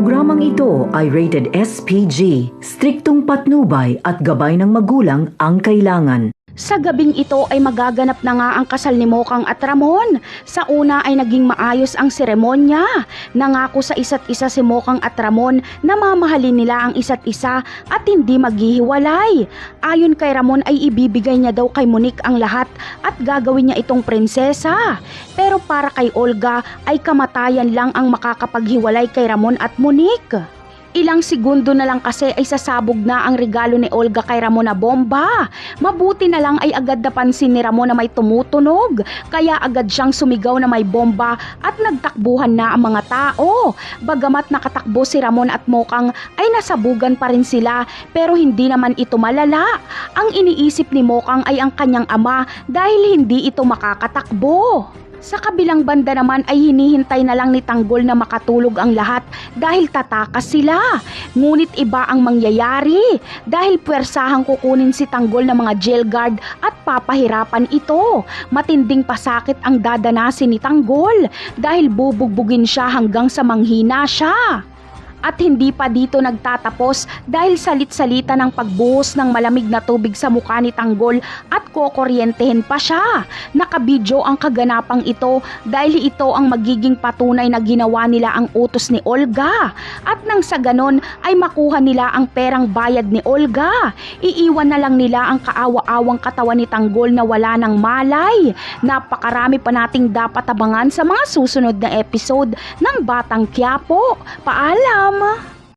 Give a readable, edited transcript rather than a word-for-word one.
Programang ito ay rated SPG, striktong patnubay at gabay ng magulang ang kailangan. Sa gabing ito ay magaganap na nga ang kasal ni Mokang at Ramon. Sa una ay naging maayos ang seremonya. Nangako sa isa't isa si Mokang at Ramon na mamahalin nila ang isa't isa at hindi maghihiwalay. Ayon kay Ramon ay ibibigay niya daw kay Monique ang lahat at gagawin niya itong prinsesa. Pero para kay Olga ay kamatayan lang ang makakapaghiwalay kay Ramon at Monique. Ilang segundo na lang kasi ay sasabog na ang regalo ni Olga kay Ramon na bomba. Mabuti na lang ay agad napansin ni Ramon na may tumutunog. Kaya agad siyang sumigaw na may bomba at nagtakbuhan na ang mga tao. Bagamat nakatakbo si Ramon at Mokang ay nasabugan pa rin sila pero hindi naman ito malala. Ang iniisip ni Mokang ay ang kanyang ama dahil hindi ito makakatakbo. Sa kabilang banda naman ay hinihintay na lang ni Tanggol na makatulog ang lahat dahil tatakas sila. Ngunit iba ang mangyayari dahil puwersahang kukunin si Tanggol ng mga jail guard at papahirapan ito. Matinding pasakit ang dadanasin ni Tanggol dahil bubugbugin siya hanggang sa manghina siya. At hindi pa dito nagtatapos dahil salit-salita ng pagbuhos ng malamig na tubig sa mukha ni Tanggol at kokoryentehin pa siya. Nakabidyo ang kaganapang ito dahil ito ang magiging patunay na ginawa nila ang utos ni Olga. At nang sa ganon ay makuha nila ang perang bayad ni Olga. Iiwan na lang nila ang kaawa-awang katawan ni Tanggol na wala ng malay. Napakarami pa nating dapat abangan sa mga susunod na episode ng Batang Quiapo. Paalam!